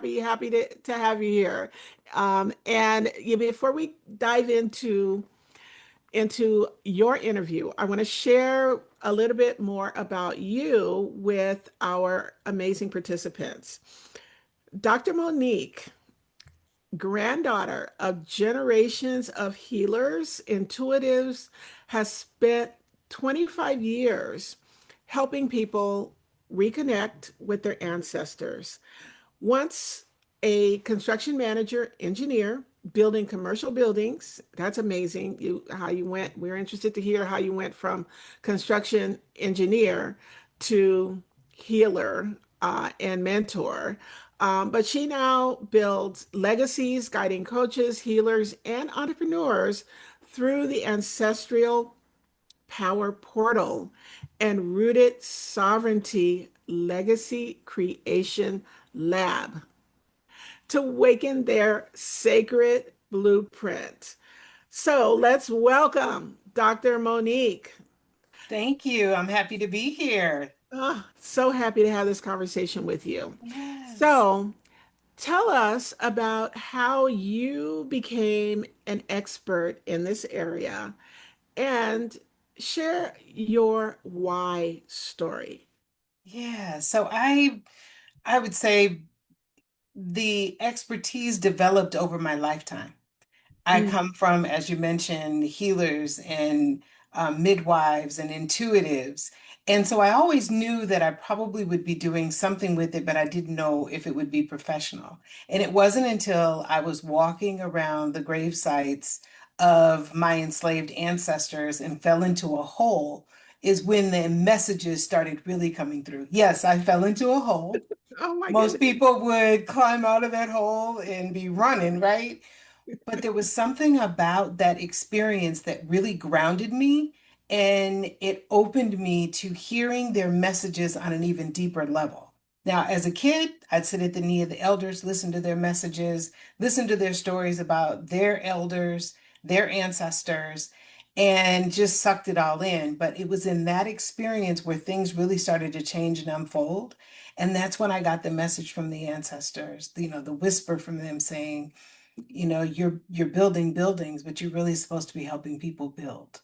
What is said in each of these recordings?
happy to have you here. Before we dive into your interview, I want to share a little bit more about you with our amazing participants. Dr. MoNique, granddaughter of generations of healers, intuitives, has spent 25 years helping people reconnect with their ancestors. Once a construction manager, engineer, building commercial buildings. That's amazing. How you went. We're interested to hear how you went from construction engineer to healer and mentor. But she now builds legacies, guiding coaches, healers, and entrepreneurs through the Ancestral Power Portal and Rooted Sovereignty Legacy Creation Lab to awaken their sacred blueprint. So let's welcome Dr. MoNique. Thank you. I'm happy to be here. Oh, so happy to have this conversation with you. Yes. So, tell us about how you became an expert in this area and share your why story. Yeah. So I would say the expertise developed over my lifetime. I Mm. come from, as you mentioned, healers and midwives and intuitives. And so I always knew that I probably would be doing something with it, but I didn't know if it would be professional. And it wasn't until I was walking around the grave sites of my enslaved ancestors and fell into a hole is when the messages started really coming through. Yes, I fell into a hole. Oh my Most goodness. people would climb out of that hole and be running, right? But there was something about that experience that really grounded me, and it opened me to hearing their messages on an even deeper level. Now, as a kid, I'd sit at the knee of the elders, listen to their messages, listen to their stories about their elders, their ancestors, and just sucked it all in. But it was in that experience where things really started to change and unfold. And that's when I got the message from the ancestors, the whisper from them saying, you're building buildings, but you're really supposed to be helping people build.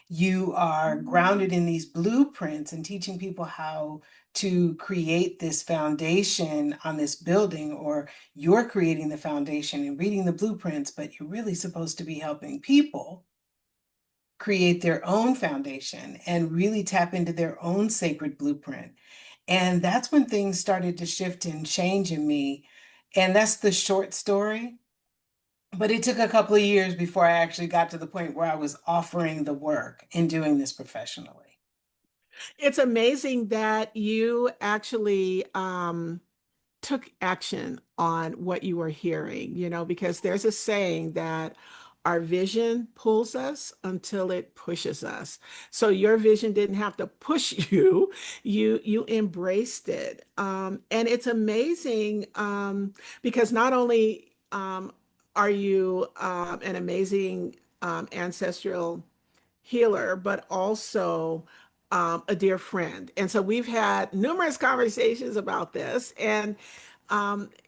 You are grounded in these blueprints and teaching people how to create this foundation on this building, or you're creating the foundation and reading the blueprints, but you're really supposed to be helping people create their own foundation and really tap into their own sacred blueprint. And that's when things started to shift and change in me. And that's the short story. But it took a couple of years before I actually got to the point where I was offering the work and doing this professionally. It's amazing that you actually took action on what you were hearing, because there's a saying that our vision pulls us until it pushes us. So your vision didn't have to push you. You embraced it. And it's amazing because not only are you an amazing ancestral healer, but also a dear friend. And so we've had numerous conversations about this. And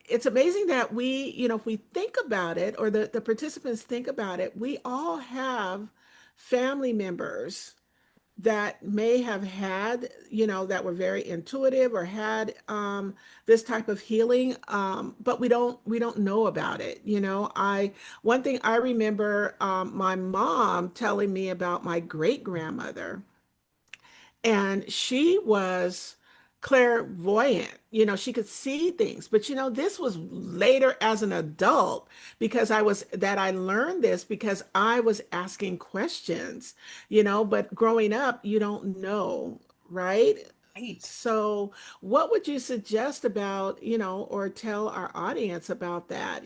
it's amazing that if we think about it, or the participants think about it, we all have family members that may have had, that were very intuitive or had this type of healing, but we don't know about it. One thing I remember, my mom telling me about my great grandmother, and she was clairvoyant. She could see things. But this was later as an adult, because I learned this because I was asking questions. But growing up, you don't know, right? Right. So what would you suggest about, or tell our audience about that,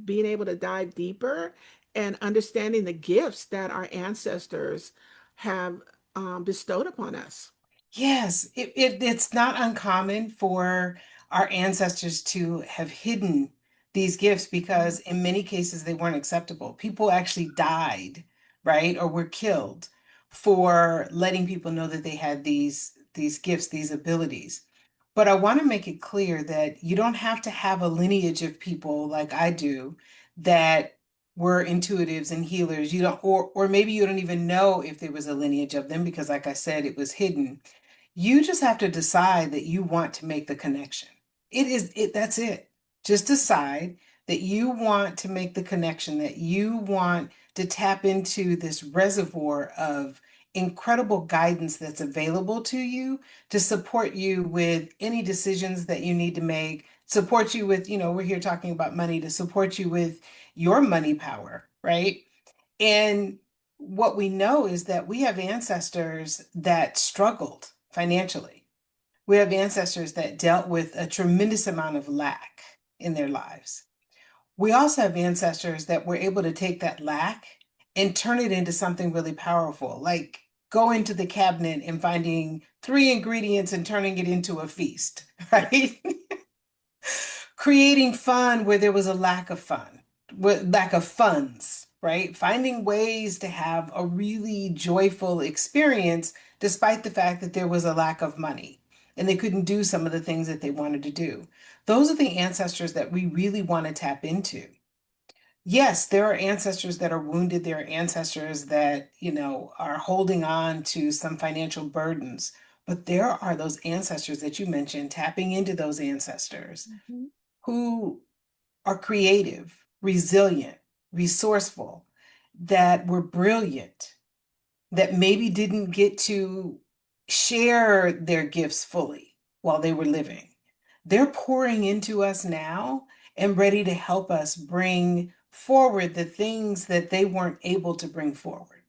being able to dive deeper and understanding the gifts that our ancestors have bestowed upon us? Yes, it's not uncommon for our ancestors to have hidden these gifts because in many cases they weren't acceptable. People actually died, right? Or were killed for letting people know that they had these gifts, these abilities. But I want to make it clear that you don't have to have a lineage of people like I do that were intuitives and healers. You don't, or maybe you don't even know if there was a lineage of them because, like I said, it was hidden. You just have to decide that you want to make the connection. That's it. Just decide that you want to make the connection, that you want to tap into this reservoir of incredible guidance that's available to you to support you with any decisions that you need to make, support you with, we're here talking about money, to support you with your money power, right? And what we know is that we have ancestors that struggled financially. We have ancestors that dealt with a tremendous amount of lack in their lives. We also have ancestors that were able to take that lack and turn it into something really powerful, like going to the cabinet and finding three ingredients and turning it into a feast, right? Creating fun where there was a lack of fun, with lack of funds, right? Finding ways to have a really joyful experience despite the fact that there was a lack of money and they couldn't do some of the things that they wanted to do. Those are the ancestors that we really want to tap into. Yes, there are ancestors that are wounded. There are ancestors that, are holding on to some financial burdens. But there are those ancestors that you mentioned, tapping into those ancestors Mhm. who are creative, resilient, resourceful, that were brilliant, that maybe didn't get to share their gifts fully while they were living. They're pouring into us now and ready to help us bring forward the things that they weren't able to bring forward.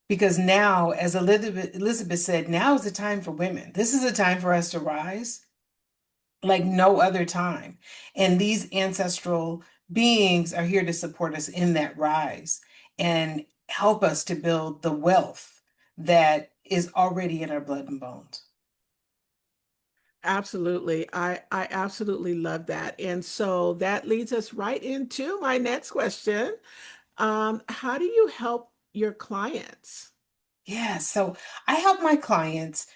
Because now, as Elizabeth said, now is the time for women. This is a time for us to rise like no other time. And these ancestral beings are here to support us in that rise and help us to build the wealth that is already in our blood and bones. Absolutely. I absolutely love that. And so that leads us right into my next question. How do you help your clients? Yeah, so I help my clients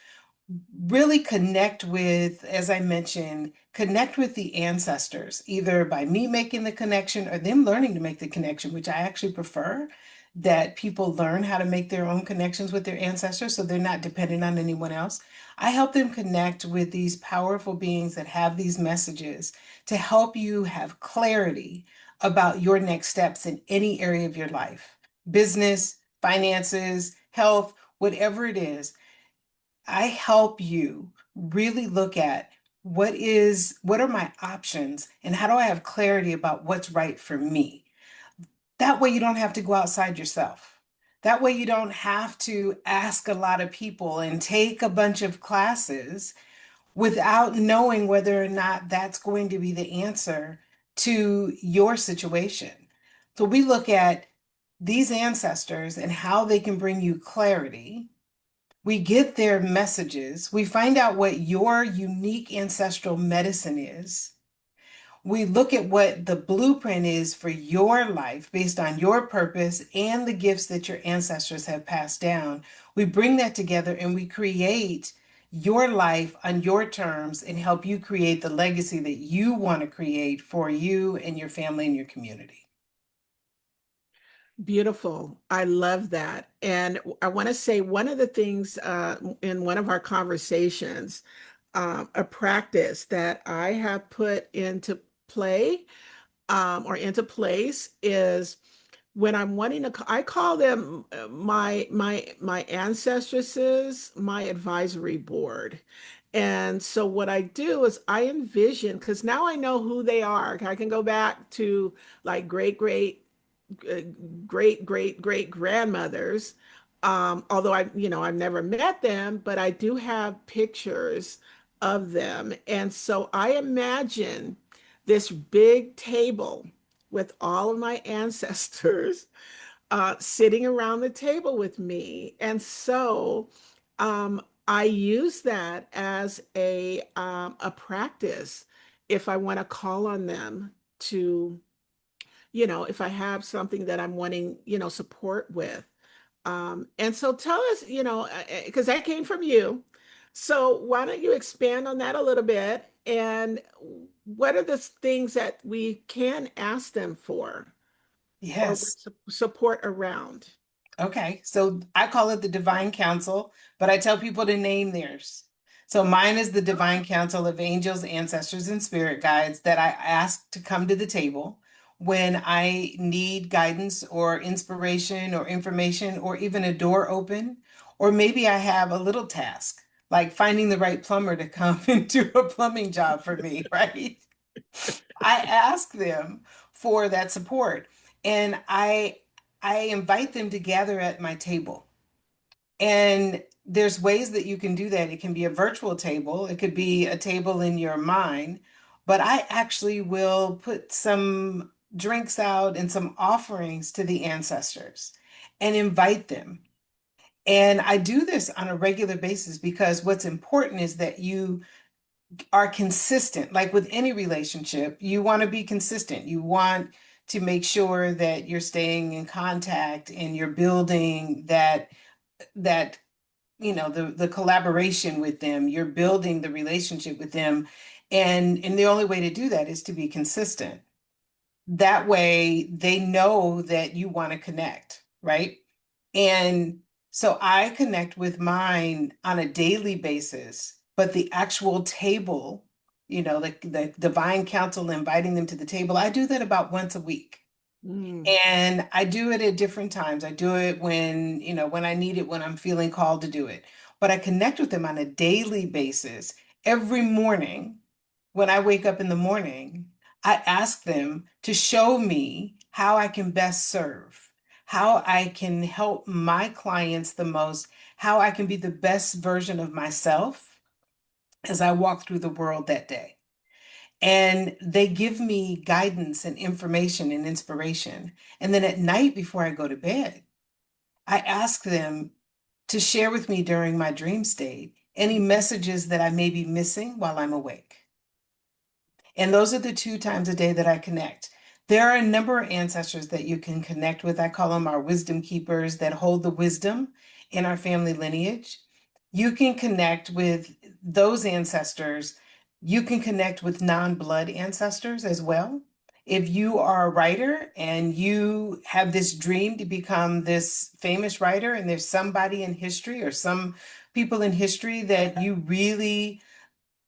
really connect with, as I mentioned, connect with the ancestors, either by me making the connection or them learning to make the connection, which I actually prefer that people learn how to make their own connections with their ancestors so they're not dependent on anyone else. I help them connect with these powerful beings that have these messages to help you have clarity about your next steps in any area of your life, business, finances, health, whatever it is. I help you really look at what are my options and how do I have clarity about what's right for me. That way you don't have to go outside yourself. That way you don't have to ask a lot of people and take a bunch of classes without knowing whether or not that's going to be the answer to your situation. So we look at these ancestors and how they can bring you clarity. We get their messages. We find out what your unique ancestral medicine is. We look at what the blueprint is for your life based on your purpose and the gifts that your ancestors have passed down. We bring that together and we create your life on your terms and help you create the legacy that you want to create for you and your family and your community. Beautiful. I love that. And I want to say one of the things in one of our conversations, a practice that I have put into play or into place is when I'm wanting to, I call them my ancestresses, my advisory board. And so what I do is I envision, because now I know who they are. I can go back to like uh, great grandmothers. Although I've never met them, but I do have pictures of them. And so I imagine this big table with all of my ancestors sitting around the table with me. And so I use that as a practice if I want to call on them to, if I have something that I'm wanting, support with. And so tell us, because that came from you. So why don't you expand on that a little bit? And what are the things that we can ask them for or Yes. support around? Okay, so I call it the Divine Council, but I tell people to name theirs. So mine is the Divine Council of angels, ancestors, and spirit guides that I ask to come to the table when I need guidance or inspiration or information or even a door open. Or maybe I have a little task, like finding the right plumber to come and do a plumbing job for me, right? I ask them for that support and I invite them to gather at my table. And there's ways that you can do that. It can be a virtual table, it could be a table in your mind, but I actually will put some drinks out and some offerings to the ancestors and invite them. And I do this on a regular basis because what's important is that you are consistent. Like with any relationship, you want to be consistent. You want to make sure that you're staying in contact and you're building that the collaboration with them. You're building the relationship with them, and the only way to do that is to be consistent. That way they know that you want to connect, right? And so I connect with mine on a daily basis, but the actual table, the divine council inviting them to the table, I do that about once a week. Mm, And I do it at different times. I do it when I need it, when I'm feeling called to do it. But I connect with them on a daily basis. Every morning, when I wake up in the morning, I ask them to show me how I can best serve, how I can help my clients the most, how I can be the best version of myself as I walk through the world that day. And they give me guidance and information and inspiration. And then at night before I go to bed, I ask them to share with me during my dream state any messages that I may be missing while I'm awake. And those are the two times a day that I connect. There are a number of ancestors that you can connect with. I call them our wisdom keepers that hold the wisdom in our family lineage. You can connect with those ancestors. You can connect with non-blood ancestors as well. If you are a writer and you have this dream to become this famous writer, and there's somebody in history or some people in history that you really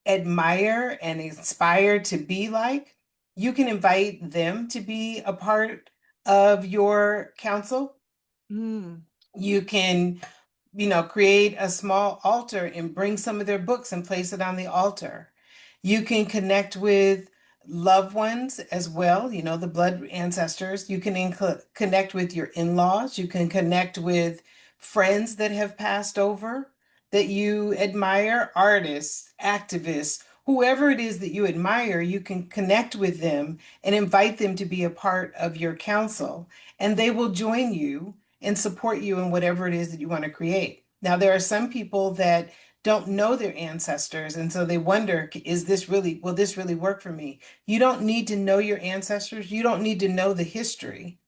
admire and inspire to be like, you can invite them to be a part of your council. mm, You can create a small altar and bring some of their books and place it on the altar. You can connect with loved ones as well, the blood ancestors. You can connect with your in-laws. You can connect with friends that have passed over that you admire, artists, activists, whoever it is that you admire, you can connect with them and invite them to be a part of your council, and they will join you and support you in whatever it is that you want to create. Now, there are some people that don't know their ancestors, and so they wonder, will this really work for me? You don't need to know your ancestors. You don't need to know the history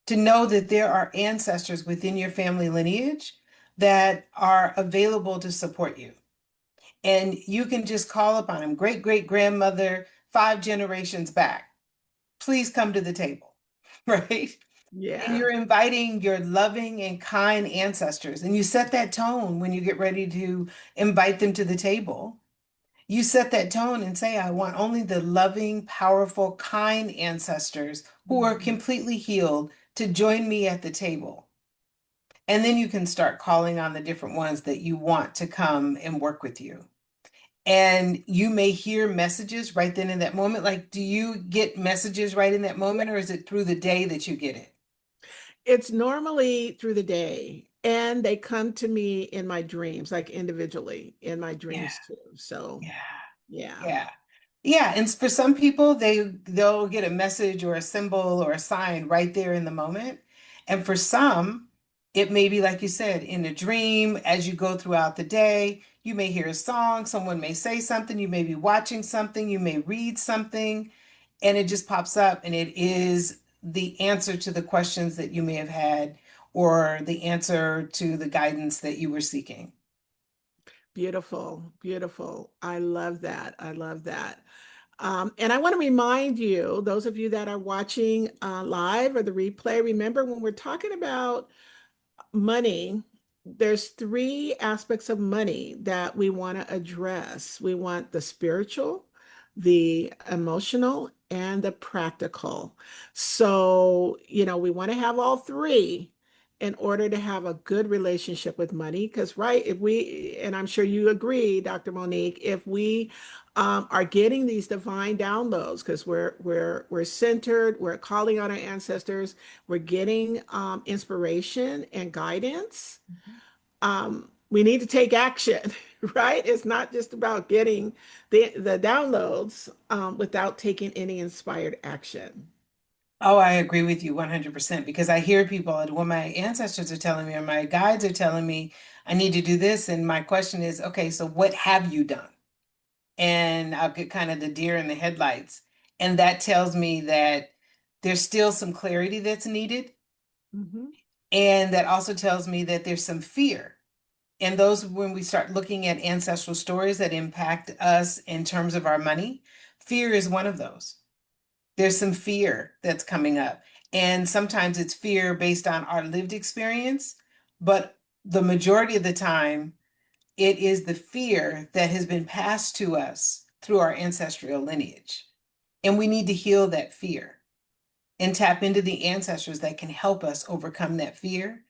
to know that there are ancestors within your family lineage that are available to support you. And you can just call upon them. Great great grandmother, 5 generations back, please come to the table, right? And yeah. you're inviting your loving and kind ancestors. And you set that tone when you get ready to invite them to the table. You set that tone and say, I want only the loving, powerful, kind ancestors who are Mhm. completely healed to join me at the table. And then you can start calling on the different ones that you want to come and work with you. And you may hear messages right then in that moment. Like, do you get messages right in that moment, or is it through the day that you get it? It's normally through the day, and they come to me in my dreams, like individually in my Yeah, dreams too. So, yeah. yeah. Yeah. Yeah, and for some people they'll get a message or a symbol or a sign right there in the moment. And for some, it may be like you said, in a dream as you go throughout the day, you may hear a song, someone may say something, you may be watching something, you may read something, and it just pops up and it is the answer to the questions that you may have had or the answer to the guidance that you were seeking. Beautiful, beautiful. I love that. I love that. And I want to remind you, those of you that are watching live or the replay, remember when we're talking about money, there's three aspects of money that we want to address. We want the spiritual, the emotional, and the practical. So, we want to have all three in order to have a good relationship with money. Because, right, if we, and I'm sure you agree, Dr. MoNique, if we are getting these divine downloads, because we're centered, we're calling on our ancestors, we're getting inspiration and guidance. We need to take action, right? It's not just about getting the downloads without taking any inspired action. Oh, I agree with you 100% because I hear people and when my ancestors are telling me or my guides are telling me I need to do this, and my question is, okay, so what have you done? And I'll get kind of the deer in the headlights. And that tells me that there's still some clarity that's needed. Mhm. And that also tells me that there's some fear. And those, when we start looking at ancestral stories that impact us in terms of our money, fear is one of those. There's some fear that's coming up. And sometimes it's fear based on our lived experience, but the majority of the time, it is the fear that has been passed to us through our ancestral lineage. And we need to heal that fear and tap into the ancestors that can help us overcome that fear.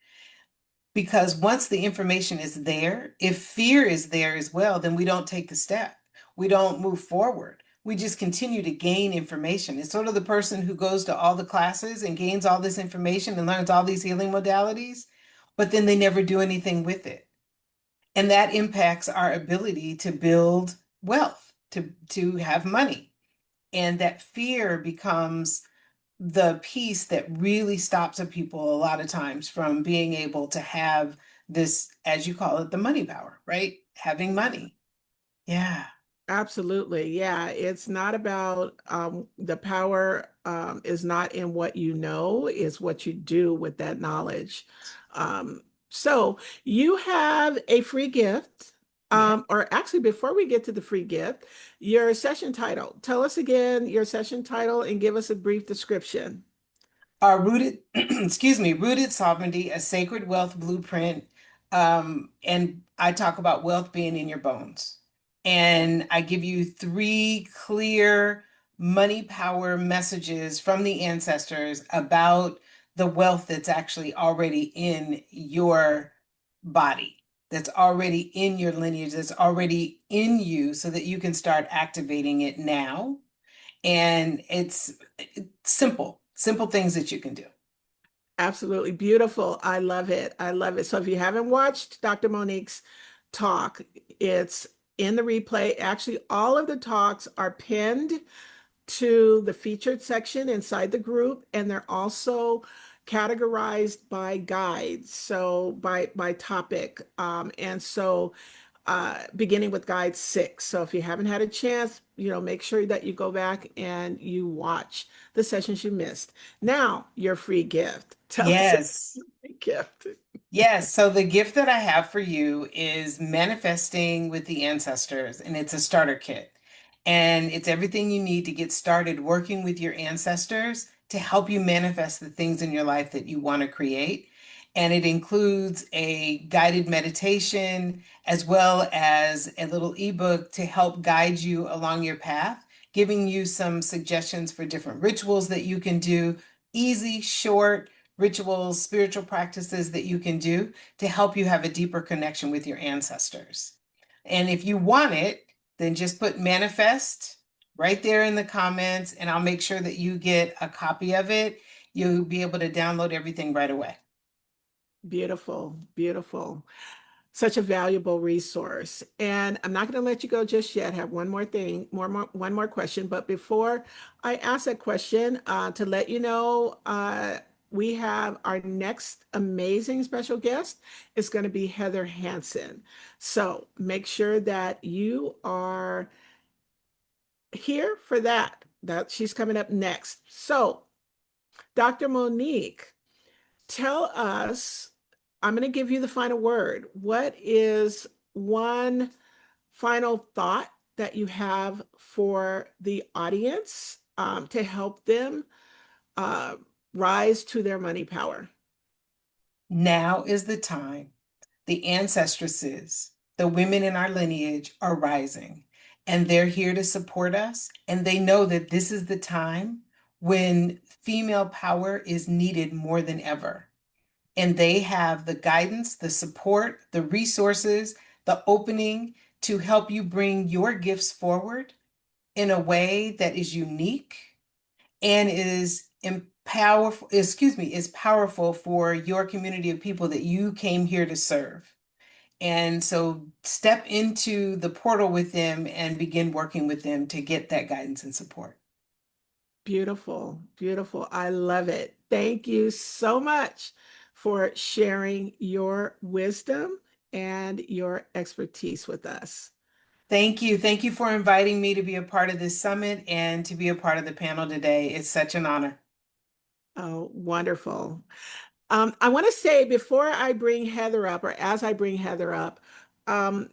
Because once the information is there, if fear is there as well, then we don't take the step. We don't move forward. We just continue to gain information. It's sort of the person who goes to all the classes and gains all this information and learns all these healing modalities, but then they never do anything with it. And that impacts our ability to build wealth, to have money. And that fear becomes the piece that really stops a people a lot of times from being able to have this, as you call it, the money power, right? Having money. Yeah. Absolutely. Yeah. It's not about the power is not in what you know, it's what you do with that knowledge. So you have a free gift. Yeah. Or actually, before we get to the free gift, your session title. Tell us again your session title and give us a brief description. Our rooted, excuse me, rooted sovereignty, a sacred wealth blueprint. And I talk about wealth being in your bones. And I give you three clear money power messages from the ancestors about the wealth that's actually already in your body, that's already in your lineage, that's already in you, so that you can start activating it now. And it's simple, simple things that you can do. Absolutely beautiful. I love it. I love it. So if you haven't watched Dr. MoNique's talk, it's in the replay. Actually, all of the talks are pinned to the featured section inside the group, and they're also categorized by guides, so by topic. And so beginning with guide 6. So if you haven't had a chance, make sure that you go back and you watch the sessions you missed. Now, your free gift. Tell us about Yes. your free gift. Yes. So the gift that I have for you is manifesting with the ancestors, and it's a starter kit. And it's everything you need to get started working with your ancestors to help you manifest the things in your life that you want to create. And it includes a guided meditation as well as a little ebook to help guide you along your path, giving you some suggestions for different rituals that you can do, easy, short rituals, spiritual practices that you can do to help you have a deeper connection with your ancestors. And if you want it, then just put manifest right there in the comments, and I'll make sure that you get a copy of it. You'll be able to download everything right away. Beautiful, beautiful. Such a valuable resource. And I'm not going to let you go just yet. I have one more thing, one more question. But before I ask that question, to let you know, we have our next amazing special guest. It's going to be Heather Hansen. So make sure that you are here for that. That she's coming up next. So, Dr. MoNique, tell us, I'm going to give you the final word. What is one final thought that you have for the audience to help them uh, rise to their money power? Now is the time. The ancestresses, the women in our lineage are rising, and they're here to support us. And they know that this is the time when female power is needed more than ever. And they have the guidance, the support, the resources, the opening to help you bring your gifts forward in a way that is unique and is powerful for your community of people that you came here to serve. And so step into the portal with them and begin working with them to get that guidance and support. Beautiful, beautiful. I love it. Thank you so much for sharing your wisdom and your expertise with us. Thank you. Thank you for inviting me to be a part of this summit and to be a part of the panel today. It's such an honor. Oh, wonderful. I want to say before I bring Heather up, or as I bring Heather up, um,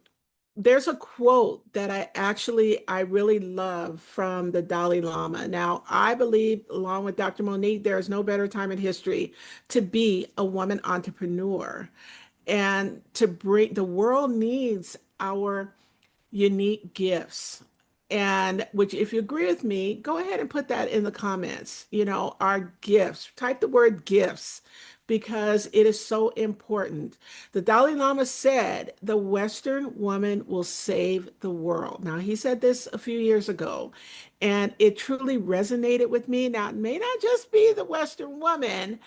there's a quote that I really love from the Dalai Lama. Now, I believe, along with Dr. MoNique, there is no better time in history to be a woman entrepreneur and to bring the world needs our unique gifts. And which, if you agree with me, go ahead and put that in the comments. You know, our gifts, type the word gifts because it is so important. The Dalai Lama said the Western woman will save the world. Now, he said this a few years ago, and it truly resonated with me. Now, it may not just be the Western woman,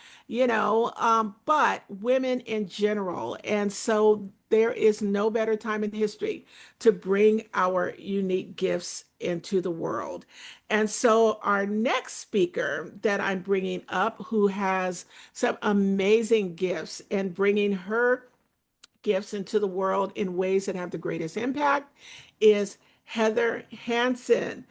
but women in general. And so there is no better time in history to bring our unique gifts into the world. And so, our next speaker that I'm bringing up, who has some amazing gifts and bringing her gifts into the world in ways that have the greatest impact, is Heather Hansen.